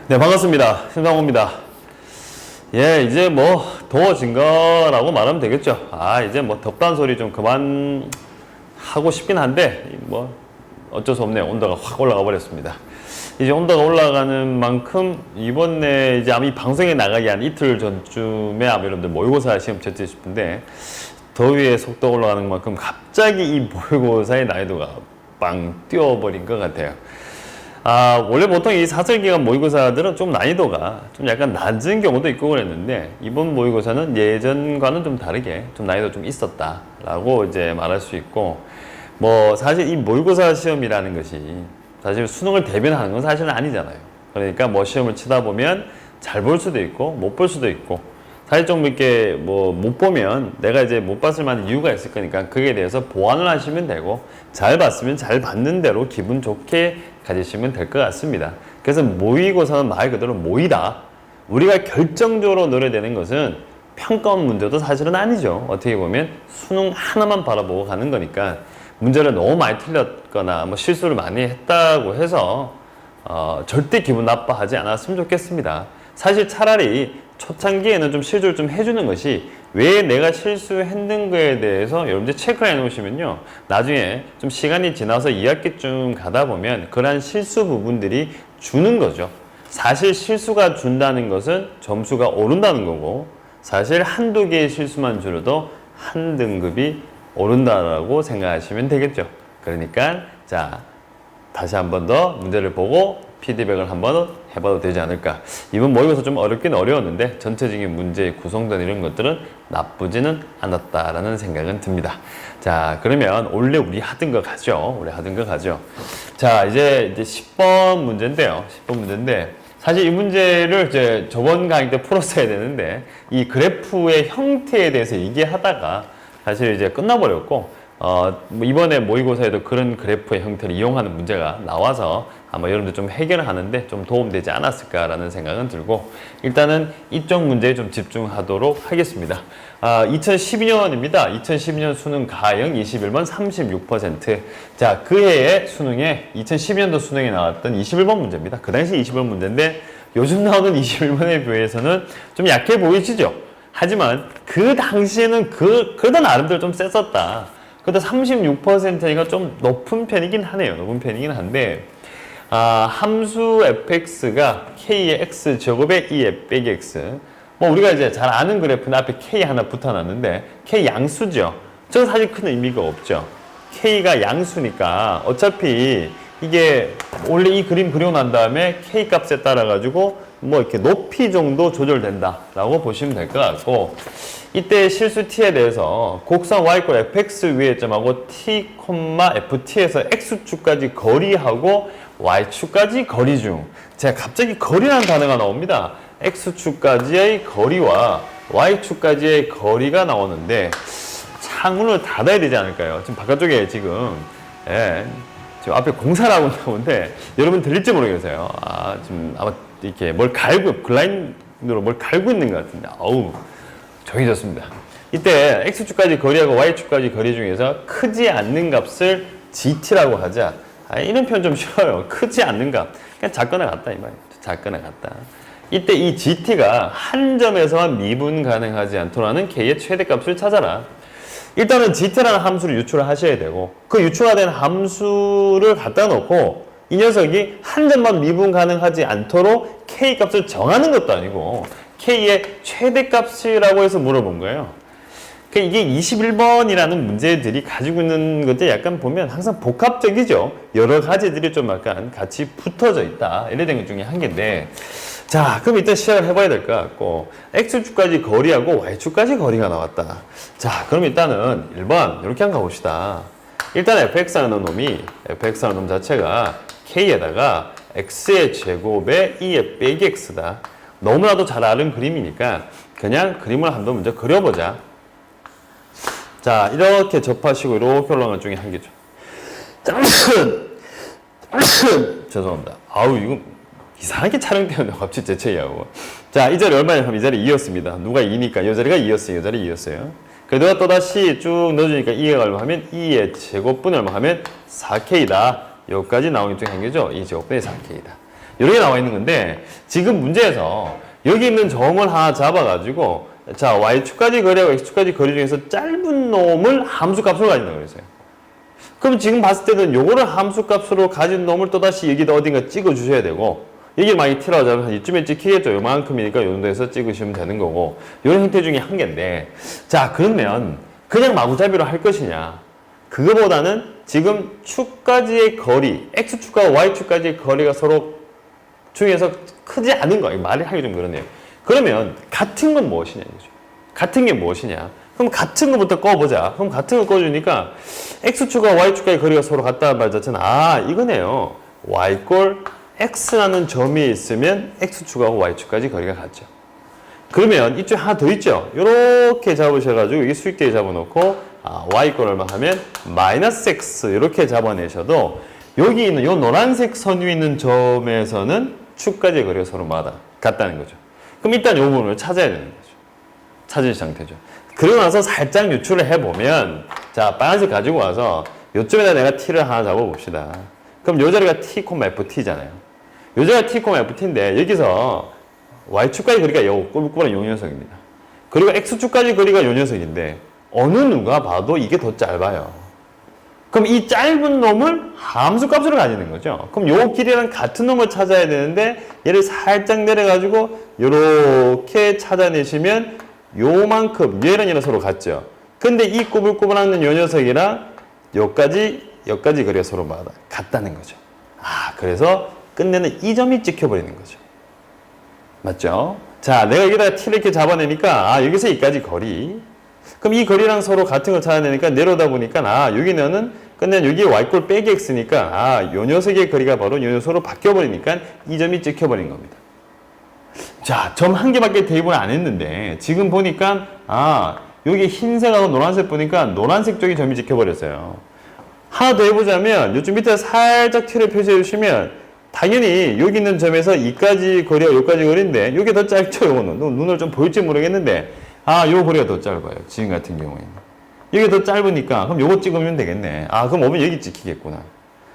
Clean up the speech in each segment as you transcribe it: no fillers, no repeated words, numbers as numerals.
네, 반갑습니다. 심상호입니다. 예, 이제 뭐 더워진 거라고 말하면 되겠죠. 이제 뭐 덥다는 소리 좀 그만 하고 싶긴 한데 뭐 어쩔 수 없네요. 온도가 확 올라가 버렸습니다. 이제 온도가 올라가는 만큼 이번에 이제 아마 이 방송에 나가기 한 이틀 전쯤에 아마 여러분들 모의고사 시험 쳤지 싶은데 더위의 속도가 올라가는 만큼 갑자기 이 모의고사의 난이도가 빵 뛰어버린 것 같아요. 원래 보통 이 사설기간 모의고사들은 좀 난이도가 좀 약간 낮은 경우도 있고 그랬는데 이번 모의고사는 예전과는 좀 다르게 좀 난이도 좀 있었다라고 이제 말할 수 있고, 뭐 사실 이 모의고사 시험이라는 것이 사실 수능을 대변하는 건 사실은 아니잖아요. 그러니까 뭐 시험을 치다 보면 잘 볼 수도 있고 못 볼 수도 있고, 사실 좀 이렇게 뭐 못 보면 내가 이제 못 봤을 만한 이유가 있을 거니까 그에 대해서 보완을 하시면 되고, 잘 봤으면 잘 봤는 대로 기분 좋게 가지시면 될 것 같습니다. 그래서 모의고사는 말 그대로 모의다. 우리가 결정적으로 노려야 되는 것은 평가원 문제도 사실은 아니죠. 어떻게 보면 수능 하나만 바라보고 가는 거니까 문제를 너무 많이 틀렸거나 뭐 실수를 많이 했다고 해서 절대 기분 나빠하지 않았으면 좋겠습니다. 사실 차라리 초창기에는 좀 실수를 좀 해주는 것이, 왜 내가 실수했는 거에 대해서 여러분들 체크를 해 놓으시면요, 나중에 좀 시간이 지나서 2학기쯤 가다 보면 그러한 실수 부분들이 주는 거죠. 사실 실수가 준다는 것은 점수가 오른다는 거고, 사실 한두 개의 실수만 줄여도 한 등급이 오른다라고 생각하시면 되겠죠. 그러니까 자, 다시 한 번 더 문제를 보고 피드백을 한번 해봐도 되지 않을까. 이번 모의고사 좀 어렵긴 어려웠는데 전체적인 문제의 구성된 이런 것들은 나쁘지는 않았다라는 생각은 듭니다. 자, 그러면 원래 우리 하던 거 가죠. 자, 이제 10번 문제인데요. 10번 문제인데 사실 이 문제를 이제 저번 강의 때 풀었어야 되는데 이 그래프의 형태에 대해서 얘기하다가 사실 이제 끝나버렸고, 뭐 이번에 모의고사에도 그런 그래프의 형태를 이용하는 문제가 나와서 아마 여러분들 좀 해결을 하는데 좀 도움되지 않았을까라는 생각은 들고, 일단은 이쪽 문제에 좀 집중하도록 하겠습니다. 2012년입니다. 2012년 수능 가형 21번 36%. 자, 그 해에 수능에 2012년도 수능에 나왔던 21번 문제입니다. 그 당시 21번 문제인데 요즘 나오는 21번에 비해서는 좀 약해 보이시죠? 하지만 그 당시에는 그래도 나름대로 좀 셌었다. 그래도 36%니까 좀 높은 편이긴 하네요. 높은 편이긴 한데, 함수 fx가 k의 x 제곱에 2의 빼기 x. 뭐 우리가 이제 잘 아는 그래프는 앞에 k 하나 붙어놨는데 k 양수죠. 저는 사실 큰 의미가 없죠. k가 양수니까 어차피 이게 원래 이 그림 그리고 난 다음에 k 값에 따라 가지고 뭐 이렇게 높이 정도 조절된다라고 보시면 될 것 같고, 이때 실수 t에 대해서 곡선 y = fx 위의 점하고 t, ft에서 x축까지 거리하고 y축까지 거리 중, 제가 갑자기 거리라는 단어가 나옵니다. x축까지의 거리와 y축까지의 거리가 나오는데 창문을 닫아야 되지 않을까요? 지금 바깥쪽에 지금 지금 앞에 공사를 하고 나오는데 여러분 들릴지 모르겠어요. 지금 아마 이렇게 뭘 갈고 블라인드로 뭘 갈고 있는 것 같은데 정해졌습니다. 이때 x축까지 거리하고 y축까지 거리 중에서 크지 않는 값을 gt라고 하자. 이런 표현 좀 싫어요. 크지 않는 값. 그냥 작거나 같다 이 말이에요. 작거나 같다. 이때 이 gt가 한 점에서만 미분 가능하지 않도록 하는 k의 최대값을 찾아라. 일단은 gt라는 함수를 유출을 하셔야 되고, 그 유출화된 함수를 갖다 놓고 이 녀석이 한 점만 미분 가능하지 않도록 k 값을 정하는 것도 아니고 k의 최대값이라고 해서 물어본 거예요. 그러니까 이게 21번이라는 문제들이 가지고 있는 것들 약간 보면 항상 복합적이죠. 여러 가지들이 좀 약간 같이 붙어져 있다. 이래 된 것 중에 한 개인데, 자, 그럼 일단 시작을 해봐야 될 것 같고, x축까지 거리하고 y축까지 거리가 나왔다. 자, 그럼 일단은 1번 이렇게 한번 가봅시다. 일단 fx라는 놈 자체가 k에다가 x의 제곱에 2의 빼기 x다. 너무나도 잘 아는 그림이니까 그냥 그림을 한번 먼저 그려보자. 자, 이렇게 접하시고 이렇게 올라가는 중에 한 개죠. 죄송합니다. 이거 이상하게 촬영되었네. 갑자기 재채기하고. 자, 이 자리 얼마냐 하면 이 자리 2였습니다. 누가 2니까 이 자리가 2였어요. 이 자리 2였어요. 그래도 또다시 쭉 넣어주니까 2가 얼마 하면 2의 제곱분이 얼마 하면 4K다. 여기까지 나오는 중에 한 개죠. 2 제곱분의 4K다. 이렇게 나와 있는 건데 지금 문제에서 여기 있는 점을 하나 잡아가지고 자 y축까지 거리하고 x축까지 거리 중에서 짧은 놈을 함수값으로 가진다고 그랬어요. 그럼 지금 봤을 때는 요거를 함수값으로 가진 놈을 또다시 여기다 어딘가 찍어 주셔야 되고 이게 만약에 t라고 잡으면 이쯤에 찍히겠죠. 요만큼이니까 요 정도에서 찍으시면 되는 거고 이런 형태 중에 한 개인데 자 그러면 그냥 마구잡이로 할 것이냐 그거보다는 지금 축까지의 거리 x축과 y축까지의 거리가 서로 중에서 크지 않은 거 말이 하기 좀 그렇네요. 그러면 같은 건 무엇이냐 이거죠. 같은 게 무엇이냐 그럼 같은 거부터 꺼보자. 그럼 같은 거 꺼주니까 x축과 y축과의 거리가 서로 같다는 말 자체는 아 이거네요. y꼴 x라는 점이 있으면 x축하고 y축까지 거리가 같죠. 그러면 이쪽에 하나 더 있죠. 이렇게 잡으셔가지고 여기 수익대에 잡아놓고 y꼴 얼마 하면 마이너스 x 이렇게 잡아내셔도 여기 있는 이 노란색 선 위에 있는 점에서는 축까지의 거리가 서로 같다는 거죠. 그럼 일단 이 부분을 찾아야 되는 거죠. 찾은 상태죠. 그러고 나서 살짝 유출을 해보면 자 빨간색 가지고 와서 이쪽에다 내가 t를 하나 잡아봅시다. 그럼 요 자리가 t, ft잖아요. 요 자리가 t, ft인데 여기서 y축까지 거리가 요 꼬불꼬불한 요 녀석입니다. 그리고 x축까지 거리가 요 녀석인데 어느 누가 봐도 이게 더 짧아요. 그럼 이 짧은 놈을 함수값으로 가지는 거죠. 그럼 요 길이랑 같은 놈을 찾아야 되는데 얘를 살짝 내려가지고 요렇게 찾아내시면 요만큼 얘랑 서로 같죠. 근데 이 꼬불꼬불한 요 녀석이랑 여기까지 거리가 서로 같다는 거죠. 그래서 끝내는 이 점이 찍혀버리는 거죠. 맞죠? 자, 내가 여기다가 t를 이렇게 잡아내니까 여기서 여기까지 거리. 그럼 이 거리랑 서로 같은 걸 찾아내니까 내려오다 보니까 여기는 끝내는 여기 y꼴 빼기 x니까 요 녀석의 거리가 바로 요 녀석으로 바뀌어버리니까 이 점이 찍혀버린 겁니다. 자, 점 한 개밖에 대입을 안 했는데 지금 보니까 여기 흰색하고 노란색 보니까 노란색 쪽이 점이 찍혀버렸어요. 하나 더 해보자면 이쪽 밑에 살짝 t를 표시해 주시면 당연히 여기 있는 점에서 이까지 거리와 여기까지 거리인데 이게 더 짧죠. 요거는 눈을 좀 보일지 모르겠는데 요 거리가 더 짧아요. 지금 같은 경우에는 이게 더 짧으니까 그럼 요거 찍으면 되겠네. 그럼 오면 여기 찍히겠구나.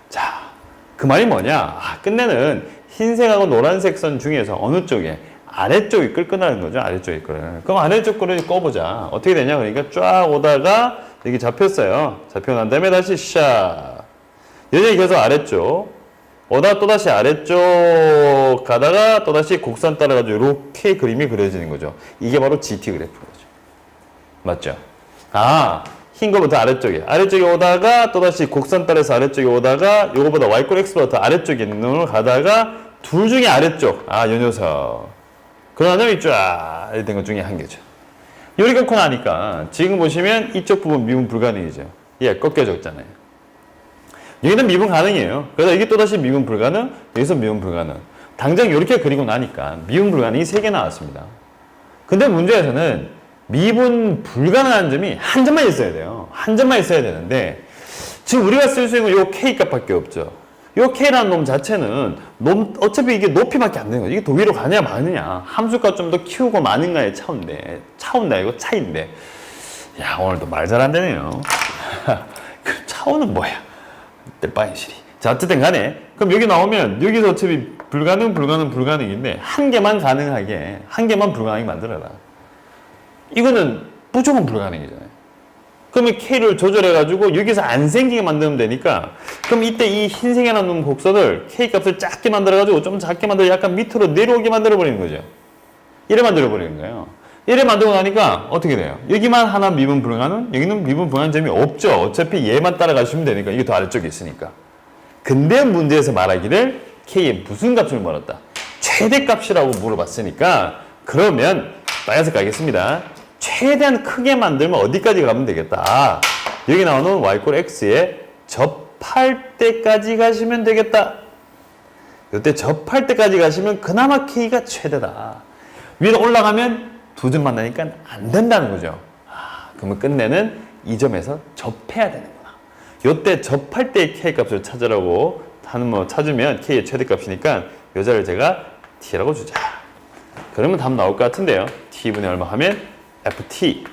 자, 그 말이 뭐냐? 끝내는 흰색하고 노란색 선 중에서 어느 쪽에 아래쪽이 끌끈하는 거죠. 아래쪽이 끌. 그럼 아래쪽 거를 꺼보자. 어떻게 되냐? 그러니까 쫙 오다가 여기 잡혔어요. 잡혀난 다음에 다시 샤. 여전히 계속 아래쪽. 오다가 또다시 아래쪽 가다가 또다시 곡선 따라가지고 이렇게 그림이 그려지는 거죠. 이게 바로 GT 그래프인 거죠. 맞죠? 흰 거부터 아래쪽에. 아래쪽에 오다가 또다시 곡선 따라서 아래쪽에 오다가 요거보다 y꼴 x보다 더 아래쪽에 있는 놈을 가다가 둘 중에 아래쪽. 요 녀석. 그런 놈이 쫙 된 것 중에 한 개죠. 요리 끊고 나니까 지금 보시면 이쪽 부분 미분 불가능이죠. 꺾여졌잖아요. 여기는 미분 가능이에요. 그래서 이게 또다시 미분 불가능, 여기서 미분 불가능. 당장 이렇게 그리고 나니까 미분 불가능이 3개 나왔습니다. 근데 문제에서는 미분 불가능한 점이 한 점만 있어야 돼요. 한 점만 있어야 되는데 지금 우리가 쓸 수 있는 요 k 값밖에 없죠. 요 k라는 놈 자체는 어차피 이게 높이밖에 안 되는 거죠. 이게 더 위로 가냐 마느냐 함수값 좀 더 키우고 마는가의 차운다 이거 차인데 야 오늘도 말 잘 안 되네요. 그 차오는 뭐야? 뜰바인실이. 자 어쨌든 간에 그럼 여기 나오면 여기서 어차피 불가능인데 한 개만 가능하게 한 개만 불가능하게 만들어라. 이거는 무조건 불가능이잖아요. 그러면 K를 조절해가지고 여기서 안 생기게 만들면 되니까 그럼 이때 이 흰색에 남는 곡선을 K 값을 작게 만들어가지고 좀 작게 만들어 약간 밑으로 내려오게 만들어버리는 거죠. 이래 만들어버리는 거예요. 이래 만들고 나니까 어떻게 돼요? 여기만 하나 미분 불가능? 여기는 미분 불가능 점이 없죠. 어차피 얘만 따라가시면 되니까 이게 더 아래쪽에 있으니까. 근데 문제에서 말하기를 K의 무슨 값을 물었다? 최대값이라고 물어봤으니까 그러면 빨간색 가겠습니다. 최대한 크게 만들면 어디까지 가면 되겠다. 여기 나오는 y꼴 x에 접할 때까지 가시면 되겠다. 이때 접할 때까지 가시면 그나마 k가 최대다. 위로 올라가면 두 점 만나니까 안 된다는 거죠. 그러면 끝내는 이 점에서 접해야 되는구나. 이때 접할 때 k 값을 찾으라고 찾으면 k의 최대값이니까 이 자리를 제가 t라고 주자. 그러면 답 나올 것 같은데요. t분의 얼마 하면 ft.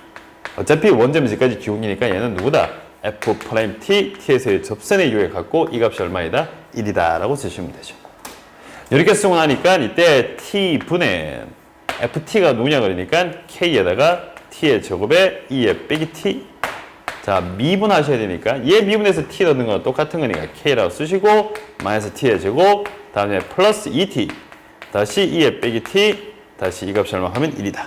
어차피 원점 지까지 기울기니까 얘는 누구다? f'(t) t에서의 접선의 유에 갖고 이 값이 얼마이다? 1이다 라고 쓰시면 되죠. 이렇게 쓰고 나니까 이때 t분의 ft가 누구냐 그러니까 k에다가 t의 제곱에 2의 빼기 t. 자, 미분하셔야 되니까 얘 미분해서 t 넣는 거랑 똑같은 거니까 k라고 쓰시고 마이너스 t의 제곱 다음에 플러스 2t 다시 2의 빼기 t 다시 이 값을 얼마하면 1이다.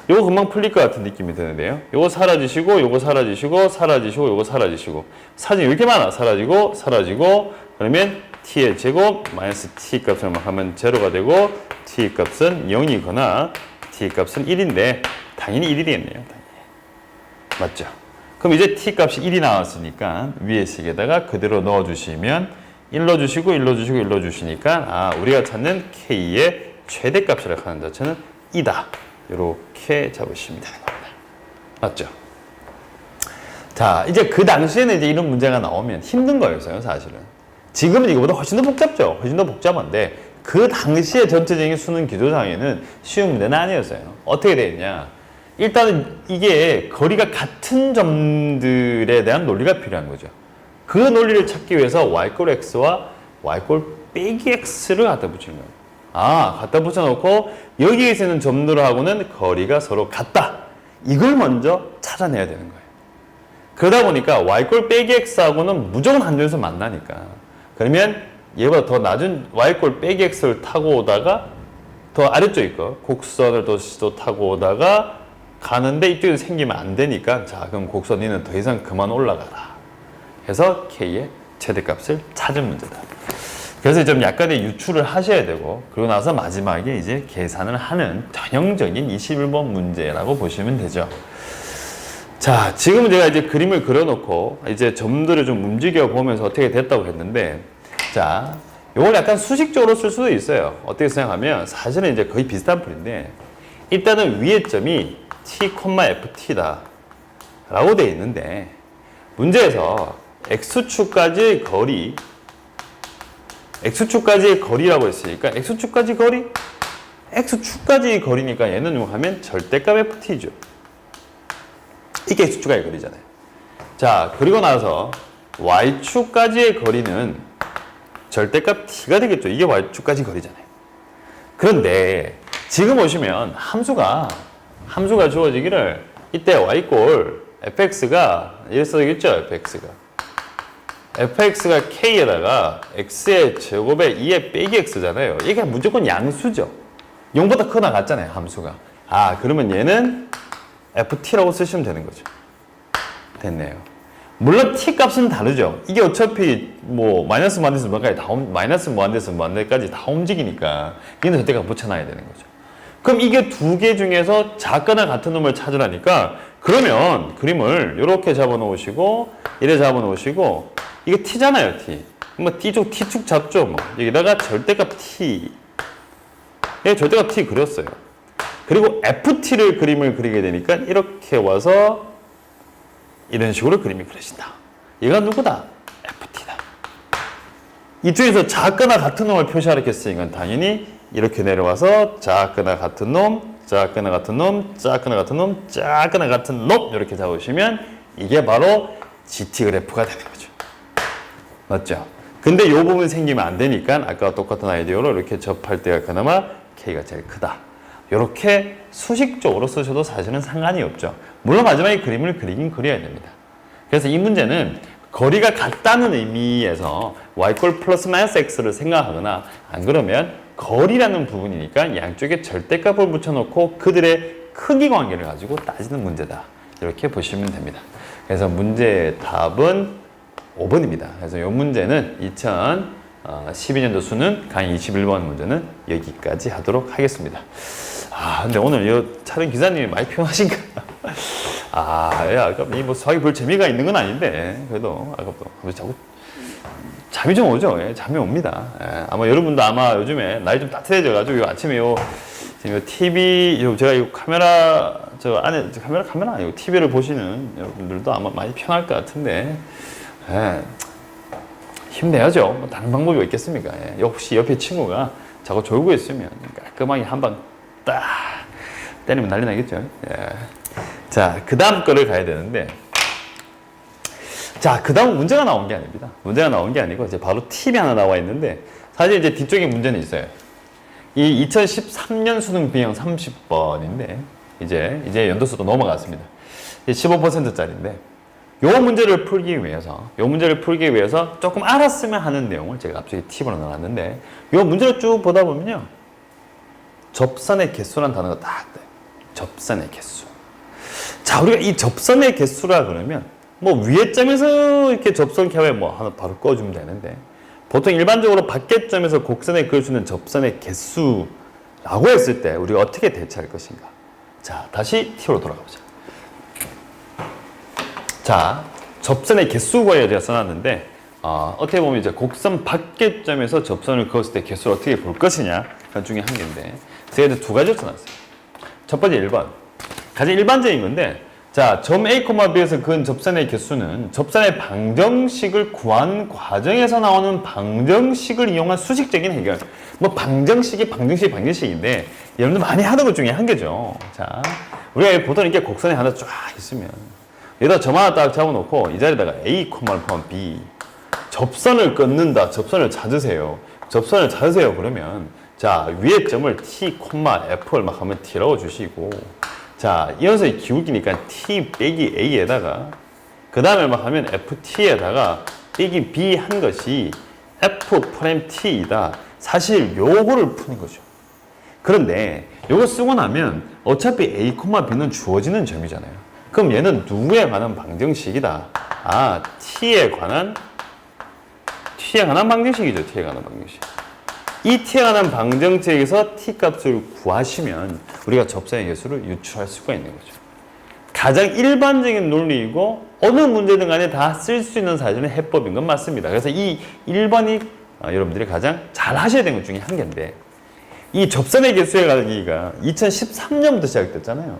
요거 금방 풀릴 것 같은 느낌이 드는데요. 요거 사라지시고 요거 사라지시고 사라지시고 요거 사라지시고 사라지면 왜 이렇게 많아? 사라지고 사라지고 그러면 t의 제곱 마이너스 t 값을 하면 제로가 되고 t 값은 0이거나 t 값은 1인데 당연히 1이 되겠네요. 당연히. 맞죠? 그럼 이제 t 값이 1이 나왔으니까 위에 식에다가 그대로 넣어주시면 1 넣어주시고 1 넣어주시고 1 넣어주시니까 아 우리가 찾는 k의 최대값이라고 하는 자체는 2다. 이렇게 잡으시면 되는 겁니다. 맞죠? 자, 이제 그 당시에는 이제 이런 문제가 나오면 힘든 거였어요, 사실은. 지금은 이거보다 훨씬 더 복잡죠. 훨씬 더 복잡한데 그 당시에 전체적인 수능 기조상에는 쉬운 문제는 아니었어요. 어떻게 되었냐? 일단은 이게 거리가 같은 점들에 대한 논리가 필요한 거죠. 그 논리를 찾기 위해서 y꼴 x와 y꼴 빼기 x를 갖다 붙이는 거예요. 아, 갖다 붙여놓고 여기에 있는 점들하고는 거리가 서로 같다. 이걸 먼저 찾아내야 되는 거예요. 그러다 보니까 y꼴 빼기 x하고는 무조건 한 점에서 만나니까 그러면 얘보다 더 낮은 y꼴 빼기 x를 타고 오다가 더 아래쪽에 거 곡선을 또 타고 오다가 가는데 이쪽에서 생기면 안 되니까 자 그럼 곡선 이는 더 이상 그만 올라가라 해서 k의 최대값을 찾은 문제다. 그래서 좀 약간의 유추를 하셔야 되고 그러고 나서 마지막에 이제 계산을 하는 전형적인 21번 문제라고 보시면 되죠. 자, 지금 제가 이제 그림을 그려놓고 이제 점들을 좀 움직여 보면서 어떻게 됐다고 했는데 자, 이걸 약간 수식적으로 쓸 수도 있어요. 어떻게 생각하면 사실은 이제 거의 비슷한 풀인데 일단은 위의 점이 t, ft다 라고 되어 있는데 문제에서 x축까지의 거리 x축까지의 거리라고 했으니까 x축까지 거리? x축까지의 거리니까 얘는 뭐 하면 절대값 ft죠. 이게 x축까지의 거리잖아요. 자, 그리고 나서 y축까지의 거리는 절대값 t가 되겠죠. 이게 y축까지 거리잖아요. 그런데 지금 보시면 함수가 주어지기를 이때 y꼴 fx가 이랬어 되겠죠. fx가 k에다가 x의 제곱에 2의 빼기 x잖아요. 이게 무조건 양수죠. 0보다 크거나 같잖아요. 함수가. 아, 그러면 얘는 ft라고 쓰시면 되는 거죠. 됐네요. 물론 t 값은 다르죠. 이게 어차피 뭐 마이너스 무한대에서 무한까지 마이너스 무한대에서 무한대까지 다 움직이니까 얘는 절대값 붙여놔야 되는 거죠. 그럼 이게 두 개 중에서 작거나 같은 놈을 찾으라니까 그러면 그림을 이렇게 잡아 놓으시고 이래 잡아 놓으시고 이게 t잖아요, t. 뭐 t축 잡죠, 뭐. 여기다가 절대값 t. 예, 절대값 t 그렸어요. 그리고 ft를 그림을 그리게 되니까 이렇게 와서 이런 식으로 그림이 그려진다. 얘가 누구다? ft다. 이쪽에서 작거나 같은 놈을 표시하라고 했으니까 당연히 이렇게 내려와서 작거나 같은 놈, 작거나 같은 놈, 작거나 같은 놈, 작거나 같은 놈 이렇게 잡으시면 이게 바로 GT 그래프가 되는 거죠. 맞죠? 근데 이 부분 생기면 안 되니까 아까와 똑같은 아이디어로 이렇게 접할 때가 그나마 K가 제일 크다. 이렇게 수식적으로 쓰셔도 사실은 상관이 없죠. 물론 마지막에 그림을 그리긴 그려야 됩니다. 그래서 이 문제는 거리가 같다는 의미에서 y꼴 플러스 마이너스 x를 생각하거나 안 그러면 거리라는 부분이니까 양쪽에 절대값을 붙여놓고 그들의 크기 관계를 가지고 따지는 문제다. 이렇게 보시면 됩니다. 그래서 문제의 답은 5번입니다. 그래서 이 문제는 2012년도 수능 강의 21번 문제는 여기까지 하도록 하겠습니다. 아, 근데 오늘 이 촬영 기사님이 많이 피곤하신가? 아, 야, 아까 뭐 수학이 별 재미가 있는 건 아닌데, 그래도 아까부터 자꾸 잠이 좀 오죠. 예, 잠이 옵니다. 예, 아마 여러분도 아마 요즘에 날이 좀 따뜻해져가지고 아침에 지금 TV, 제가 이 카메라, 카메라 아니고 TV를 보시는 여러분들도 아마 많이 편할 것 같은데, 예, 힘내야죠. 뭐 다른 방법이 있겠습니까? 예, 혹시 옆에 친구가 자꾸 졸고 있으면 깔끔하게 한 방 딱 때리면 난리 나겠죠. 예. 자, 그 다음 거를 가야 되는데, 자, 그 다음 문제가 나온 게 아닙니다. 문제가 나온 게 아니고 이제 바로 팁이 하나 나와 있는데, 사실 이제 뒤쪽에 문제는 있어요. 이 2013년 수능 B형 30번인데 이제 연도수도 넘어갔습니다. 15%짜리인데 요 문제를 풀기 위해서 조금 알았으면 하는 내용을 제가 앞쪽에 팁으로 넣어놨는데 요 문제를 쭉 보다 보면요. 접선의 개수라는 단어가 딱 돼요. 접선의 개수. 자, 우리가 이 접선의 개수라 그러면 뭐 위에 점에서 이렇게 접선 캡에 뭐 하나 바로 꺼주면 되는데 보통 일반적으로 밖에 점에서 곡선에 그을 수 있는 접선의 개수라고 했을 때 우리가 어떻게 대처할 것인가. 자, 다시 팁으로 돌아가보자. 자, 접선의 개수 구하기가 제가 써놨는데 어떻게 보면 이제 곡선 밖에 점에서 접선을 그었을 때 개수를 어떻게 볼 것이냐 그 중에 한 개인데 제가 두 가지를 써놨어요. 첫 번째 1번 가장 일반적인 건데 자, 점 A, B에서 그은 접선의 개수는 접선의 방정식을 구한 과정에서 나오는 방정식을 이용한 수식적인 해결. 뭐 방정식인데 여러분들 많이 하는 것 중에 한 개죠. 자, 우리가 보통 이렇게 곡선이 하나 쫙 있으면 여기다 점 하나 딱 잡아놓고 이 자리에다가 A, 포함 B 접선을 끊는다. 접선을 찾으세요. 그러면 자, 위에 점을 T, F를 막 하면 T라고 주시고 자, 이 녀석이 기울기니까 T 빼기 A에다가 그 다음에 막 하면 FT에다가 빼기 B 한 것이 F 프라임 T이다. 사실 요거를 푸는 거죠. 그런데 요거 쓰고 나면 어차피 A, B는 주어지는 점이잖아요. 그럼 얘는 누구에 관한 방정식이다. T에 관한 방정식이죠. T에 관한 방정식. 이 T에 관한 방정식에서 T 값을 구하시면 우리가 접선의 개수를 유추할 수가 있는 거죠. 가장 일반적인 논리이고 어느 문제든 간에 다 쓸 수 있는 사실은 해법인 건 맞습니다. 그래서 이 1번이 여러분들이 가장 잘 하셔야 되는 것 중에 한 개인데 이 접선의 개수에 관한 얘기가 2013년부터 시작됐잖아요.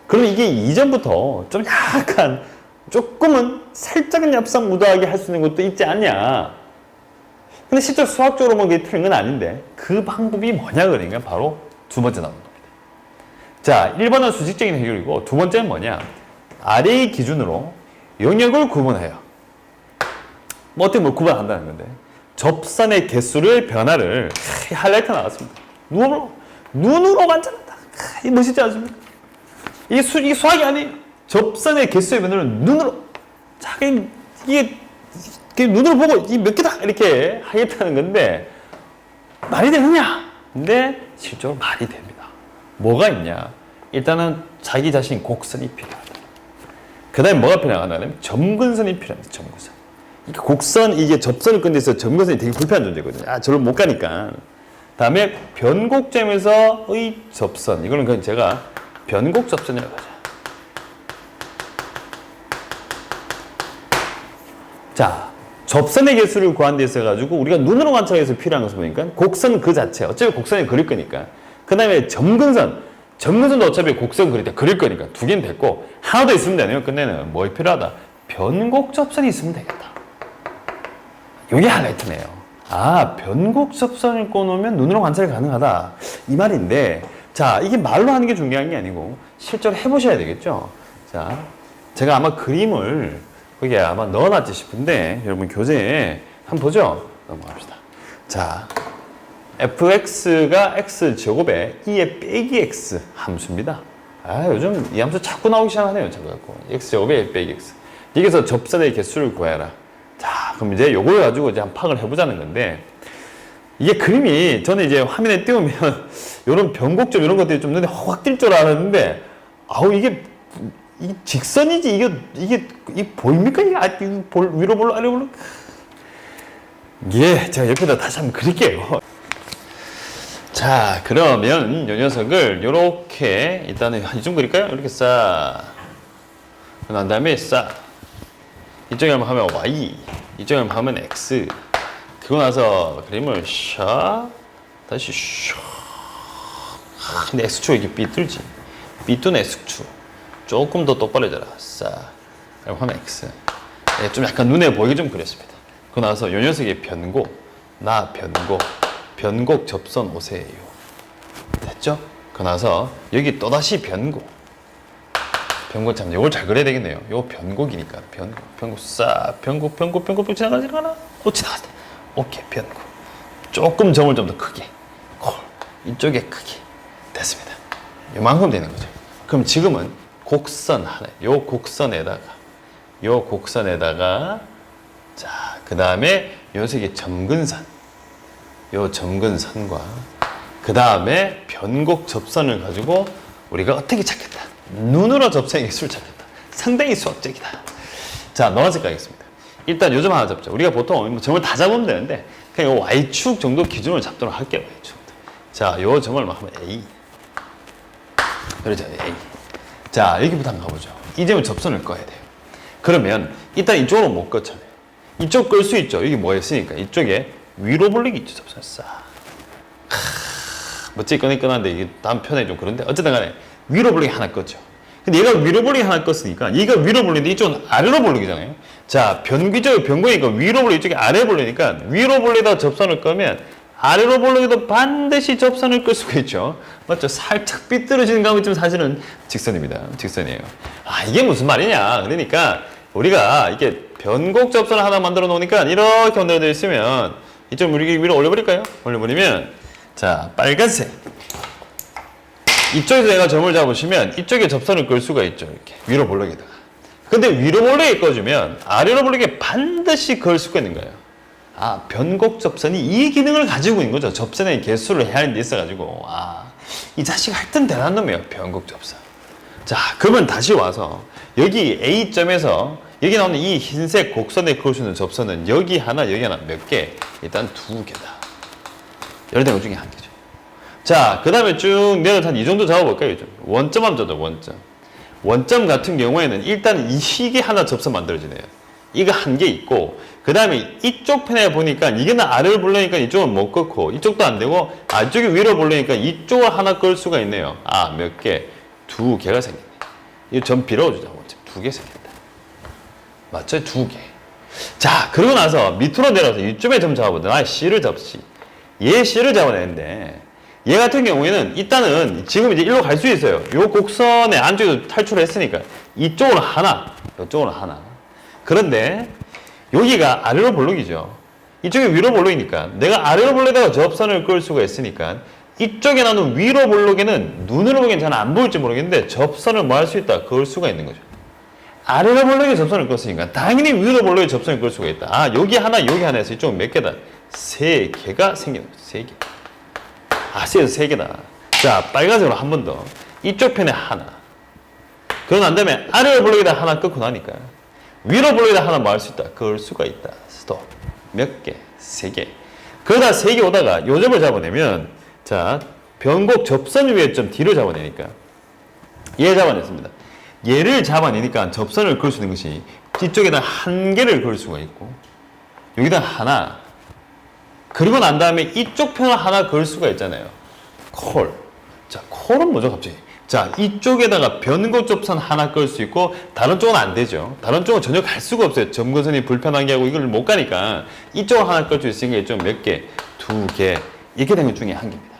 그러면 이게 이전부터 좀 약간 조금은 살짝은 얍삽 무도하게 할 수 있는 것도 있지 않냐. 근데 실제 수학적으로 뭐 그게 틀린 건 아닌데 그 방법이 뭐냐 그러니까 바로 두 번째 나오는 겁니다. 자, 1번은 수직적인 해결이고 두 번째는 뭐냐. 아래의 기준으로 영역을 구분해요. 뭐 어떻게 뭘 구분한다는 건데 접선의 개수를 변화를 하이라이트 나왔습니다. 눈으로 관찰한다. 이 멋있지 않습니까? 이게 수학이 아니에요. 접선의 개수의 변화를 눈으로 이게 눈으로 보고 이 몇 개다 이렇게 하겠다는 건데 말이 되느냐? 근데 실제로 말이 됩니다. 뭐가 있냐? 일단은 자기 자신 곡선이 필요하다. 그 다음에 뭐가 필요하냐면 점근선이 필요합니다. 점근선. 그러니까 곡선 이게 접선을 끊는 데서 점근선이 되게 불편한 존재거든요. 저를 못 가니까. 다음에 변곡점에서의 접선. 이거는 그냥 제가 변곡 접선이라고 하죠. 자, 접선의 개수를 구한 데 있어가지고 우리가 눈으로 관찰해서 필요한 것을 보니까 곡선 그 자체, 어차피 곡선을 그릴 거니까. 그 다음에 점근선도 어차피 곡선 그릴 때 그릴 거니까 두 개는 됐고 하나 더 있으면 되네요. 끝내는 뭐 필요하다? 변곡 접선이 있으면 되겠다. 이게 하이라이트네요. 변곡 접선을 꺼놓으면 눈으로 관찰이 가능하다. 이 말인데 자, 이게 말로 하는 게 중요한 게 아니고 실제로 해보셔야 되겠죠. 자, 제가 아마 그림을 거기에 아마 넣어놨지 싶은데 여러분 교재에 한번 보죠. 넘어갑시다. 자, fx가 x제곱에 2의 빼기 x 함수입니다. 요즘 이 함수 자꾸 나오기 시작하네요. 자꾸 갖고 x제곱에 빼기 x. 여기서 접선의 개수를 구해라. 자, 그럼 이제 요걸 가지고 이제 한 파악을 해보자는 건데 이게 그림이 저는 이제 화면에 띄우면 이런 변곡점 이런 것들이 좀 눈에 확 띌 줄 알았는데 이게 직선이지 이게 보입니까? 이게 위로 볼로 아래로 볼로? 예, 제가 옆에다 다시 한번 그릴게요. 자, 그러면 이 녀석을 요렇게 일단은 이쯤 그릴까요? 이렇게 싹. 난 다음에 싹. 이쪽에 한번 하면 y, 이쪽에 한번 하면 x. 그러고 나서 그림을 샥 다시 샥. 근데 x축 이게 삐뚤지. 삐뚤은 x축. 조금 더 똑바로져라. 싹. 그리고 하면 x. 네, 좀 약간 눈에 보이게 좀 그렸습니다. 그러고 나서 요 녀석의 변곡. 변곡 접선 오세요. 됐죠? 그러고 나서 여기 또다시 변곡 참 이걸 잘 그려야 되겠네요. 요 변곡이니까 변곡 싹 변곡 지나가나? 지나갔다. 오케이 변곡. 조금 점을 좀 더 크게. 콜. 이쪽에 크게. 됐습니다. 이만큼 되는 거죠. 그럼 지금은 곡선 하나, 요 곡선에다가, 자, 그 다음에 요 색이 점근선, 요 점근선과, 그 다음에 변곡 접선을 가지고 우리가 어떻게 찾겠다. 눈으로 접선의 개수를 찾겠다. 상당히 수학적이다. 자, 노란색 가겠습니다. 일단 요 점 하나 잡자. 우리가 보통 점을 다 잡으면 되는데, 그냥 요 Y축 정도 기준으로 잡도록 할게요. Y축. 자, 요 점을 하면 A. 그렇죠, A. 자, 여기부터 한번 가보죠. 이 점을 접선을 꺼야 돼요. 그러면 일단 이쪽으로 못 껐잖아요. 이쪽 끌 수 있죠. 여기 뭐 했으니까 이쪽에 위로 볼리기 있죠. 접선 싹. 멋지게 꺼냈는데 이게 다음 편에 좀 그런데 어쨌든 간에 위로 볼리기 하나 껐죠. 근데 얘가 위로 볼리기 하나 껐으니까 얘가 위로 볼리는데 이쪽은 아래로 볼리기잖아요. 자, 변기니까 위로 볼리기 이쪽에 아래 볼리니까 위로 볼리다 접선을 끄면 아래로 볼리기도 반드시 접선을 끌 수가 있죠. 맞죠? 살짝 삐뚤어지는 감이 좀 사실은 직선입니다. 직선이에요. 아, 이게 무슨 말이냐. 그러니까 우리가 이게 변곡 접선을 하나 만들어 놓으니까 이렇게 만들어져 있으면 이쪽 위로 올려버릴까요? 올려버리면 자, 빨간색. 이쪽에서 내가 점을 잡으시면 이쪽에 접선을 끌 수가 있죠. 이렇게 위로 볼록에다가. 근데 위로 볼록에 꺼주면 아래로 볼록에 반드시 걸 수가 있는 거예요. 아, 변곡 접선이 이 기능을 가지고 있는 거죠. 접선의 개수를 헤아린 데 있어가지고. 아, 이 자식 하여튼 대단한 놈이에요. 변곡 접선. 자, 그러면 다시 와서 여기 A점에서 여기 나오는 이 흰색 곡선에 그을 수 있는 접선은 여기 하나, 여기 하나 몇 개? 일단 2개다. 열대 것 중에 한 개죠. 자, 그 다음에 쭉 내려서 한 이 정도 잡아볼까요? 원점 한번 잡자, 원점. 원점 같은 경우에는 일단 이게 하나 접선 만들어지네요. 이거 한 개 있고, 그 다음에 이쪽 편에 보니까 이게 나 아래를 보려니까 이쪽은 못 긋고, 이쪽도 안 되고, 아, 이쪽이 위로 보려니까 이쪽을 하나 끌 수가 있네요. 아, 몇 개? 2개가 생겼네. 이거 점 빌어주자, 원점. 2개 생겼다. 맞죠? 2개. 자, 그러고 나서 밑으로 내려서 이쪽에 점 잡아보자. 아, C를 잡지. 얘 C를 잡아내는데, 얘 같은 경우에는 일단은 지금 이제 일로 갈 수 있어요. 요 곡선의 안쪽에서 탈출을 했으니까 이쪽으로 하나, 이쪽으로 하나. 그런데 여기가 아래로 볼록이죠. 이쪽이 위로 볼록이니까 내가 아래로 볼록에다가 접선을 끌 수가 있으니까 이쪽에 나오는 위로 볼록에는 눈으로 보기엔 잘 안 보일지 모르겠는데 접선을 뭐 할 수 있다? 그을 수가 있는 거죠. 아래로 볼록에 접선을 껐으니까 당연히 위로 볼록에 접선을 끌 수가 있다. 아, 여기 하나, 여기 하나 해서 이쪽은 몇 개다? 3개가 생기는 거죠. 3개. 아, C에서 3개다. 자, 빨간색으로 한 번 더. 이쪽 편에 하나. 그건 안 되면 아래로 볼록에다 하나 끊고 나니까 위로 볼록에다 하나 뭐 할 수 있다? 그을 수가 있다. 스톱. 몇 개? 3개. 그러다 3개 오다가 요 점을 잡아내면 자, 변곡 접선 위에 좀 뒤로 잡아내니까 얘 잡아냈습니다. 얘를 잡아내니까 접선을 그을 수 있는 것이 뒤쪽에다 한 개를 그을 수가 있고 여기다 하나 그리고 난 다음에 이쪽 편을 하나 그을 수가 있잖아요. 콜. 자, 콜은 뭐죠 갑자기? 자, 이쪽에다가 변곡 접선 하나 끌 수 있고 다른 쪽은 안 되죠. 다른 쪽은 전혀 갈 수가 없어요. 점근선이 불편하게 하고 이걸 못 가니까 이쪽을 하나 끌 수 있으니까 이쪽 몇 개? 2개. 이렇게 된 것 중에 한 개입니다.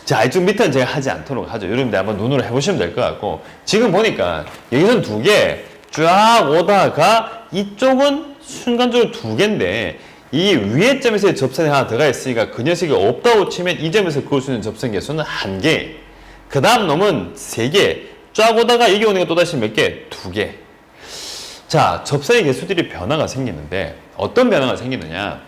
자, 이쪽 밑에는 제가 하지 않도록 하죠. 여러분들 한번 눈으로 해보시면 될 것 같고 지금 보니까 여기서는 2개 쫙 오다가 이쪽은 순간적으로 2개인데 이 위에 점에서의 접선이 하나 들어가 있으니까 그 녀석이 없다고 치면 이 점에서 그을 수 있는 접선 개수는 1개. 그 다음 놈은 3개. 쫙 오다가 여기 오는 거 또다시 몇 개? 2개. 자, 접선의 개수들이 변화가 생기는데 어떤 변화가 생기느냐?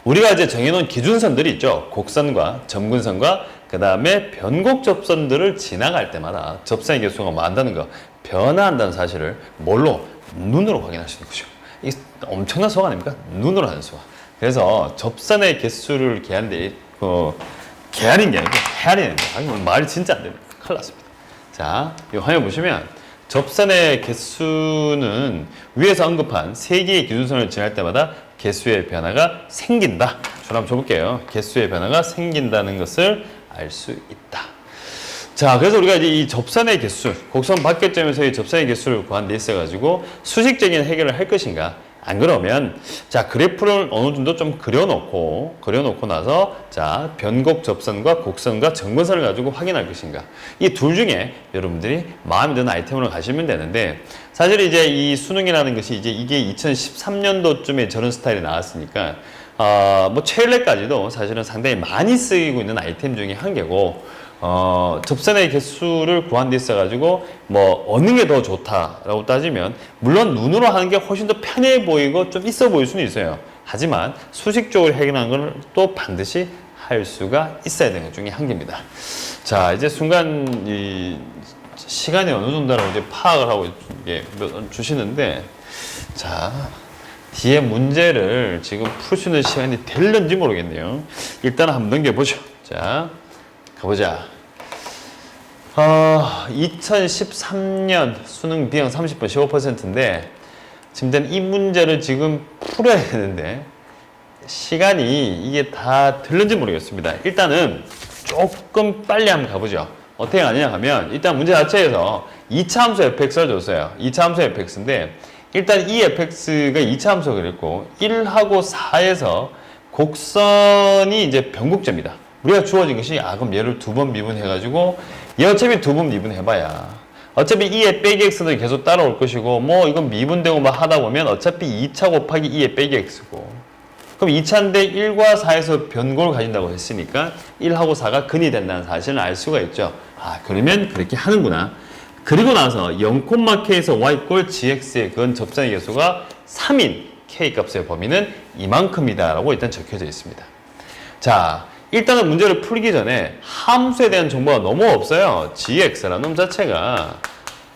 우리가 이제 정해놓은 기준선들이 있죠. 곡선과 점근선과 그 다음에 변곡 접선들을 지나갈 때마다 접선의 개수가 뭐 한다는 거, 변화한다는 사실을 뭘로? 눈으로 확인할 수 있는 거죠. 이게 엄청난 수학 아닙니까? 눈으로 하는 수학. 그래서 접선의 개수를 계산데 계산인 게 아니고 헤아리는 거예요. 말이 진짜 안 됩니다. 큰일 났습니다. 자, 이 화면 보시면 접선의 개수는 위에서 언급한 3개의 기준선을 지날 때마다 개수의 변화가 생긴다. 저를 한번 줘볼게요. 개수의 변화가 생긴다는 것을 알 수 있다. 자, 그래서 우리가 이제 이 접선의 개수, 곡선 밖점에서의 접선의 개수를 구한 데 있어가지고 수식적인 해결을 할 것인가? 안 그러면 자, 그래프를 어느 정도 좀 그려놓고 나서 자, 변곡 접선과 곡선과 점근선을 가지고 확인할 것인가? 이 둘 중에 여러분들이 마음에 드는 아이템으로 가시면 되는데 사실 이제 이 수능이라는 것이 이제 이게 2013년도쯤에 저런 스타일이 나왔으니까 뭐 최일레까지도 사실은 상당히 많이 쓰이고 있는 아이템 중에 한 개고, 접선의 개수를 구한 데 있어가지고 뭐 어느 게 더 좋다라고 따지면 물론 눈으로 하는 게 훨씬 더 편해 보이고 좀 있어 보일 수는 있어요. 하지만 수식적으로 해결하는 걸 또 반드시 할 수가 있어야 되는 것 중에 한 개입니다. 자, 이제 순간 이 시간이 어느 정도라고 이제 파악을 하고 주시는데, 자, 뒤에 문제를 지금 풀 수 있는 시간이 될는지 모르겠네요. 일단 한번 넘겨보죠. 자, 가보자. 2013년 수능 비용 30분 15%인데 지금 이 문제를 지금 풀어야 되는데 시간이 이게 다 될는지 모르겠습니다. 일단은 조금 빨리 한번 가보죠. 어떻게 가느냐 하면 일단 문제 자체에서 2차 함수 fx를 줬어요. 2차 함수 fx인데 일단 이 fx가 2차 함수가 그랬고 1하고 4에서 곡선이 이제 변곡점이다. 우리가 주어진 것이 그럼 얘를 두 번 미분해가지고 얘 어차피 두 번 미분해봐야 어차피 2의 빼기 x도 계속 따라올 것이고 뭐 이건 미분되고 막 하다 보면 어차피 2차 곱하기 2의 빼기 x고 그럼 2차인데 1과 4에서 변곡을 가진다고 했으니까 1하고 4가 근이 된다는 사실을 알 수가 있죠. 그러면 그렇게 하는구나. 그리고 나서 0,k에서 y gx의 근 접선의 개수가 3인 k 값의 범위는 이만큼이다 라고 일단 적혀져 있습니다. 자, 일단은 문제를 풀기 전에 함수에 대한 정보가 너무 없어요. gx라는 놈 자체가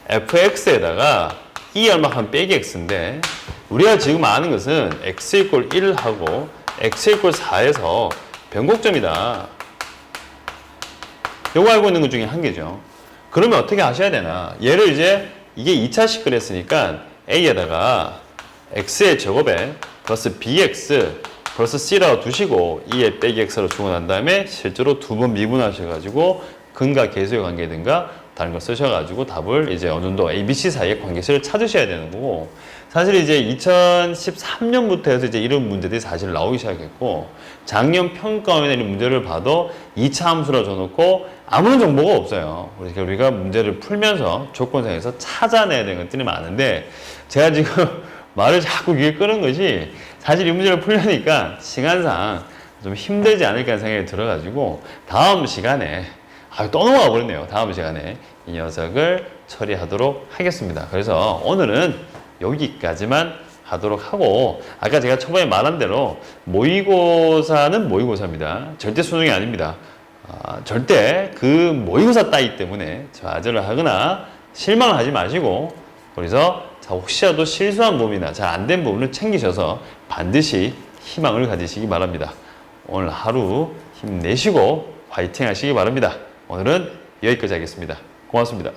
fx에다가 이 얼마큼 빼기 x인데 우리가 지금 아는 것은 x = 1하고 x = 4에서 변곡점이다. 요거 알고 있는 것 중에 한 개죠. 그러면 어떻게 하셔야 되나? 얘를 이제 이게 2차식 그랬으니까 a에다가 x의 제곱에 플러스 bx 플러스 c라고 두시고 2의 빼기 x로 주고 난 다음에 실제로 두 번 미분하셔가지고 근과 계수의 관계든가 다른 걸 쓰셔가지고 답을 이제 어느 정도 A, B, C 사이의 관계식을 찾으셔야 되는 거고 사실 이제 2013년부터 해서 이제 이런 문제들이 사실 나오기 시작했고 작년 평가원에 이런 문제를 봐도 2차 함수라 줘놓고 아무런 정보가 없어요. 그러니까 우리가 문제를 풀면서 조건상에서 찾아내야 되는 것들이 많은데 제가 지금 말을 자꾸 귀에 끄는 것이 사실 이 문제를 풀려니까 시간상 좀 힘들지 않을까 하는 생각이 들어가지고 다음 시간에 또 넘어가 버렸네요. 다음 시간에 이 녀석을 처리하도록 하겠습니다. 그래서 오늘은 여기까지만 하도록 하고 아까 제가 초반에 말한 대로 모의고사는 모의고사입니다. 절대 수능이 아닙니다. 절대 그 모의고사 따위 때문에 좌절을 하거나 실망을 하지 마시고 그래서 혹시라도 실수한 부분이나 잘 안 된 부분을 챙기셔서 반드시 희망을 가지시기 바랍니다. 오늘 하루 힘내시고 화이팅 하시기 바랍니다. 오늘은 여기까지 하겠습니다. 고맙습니다.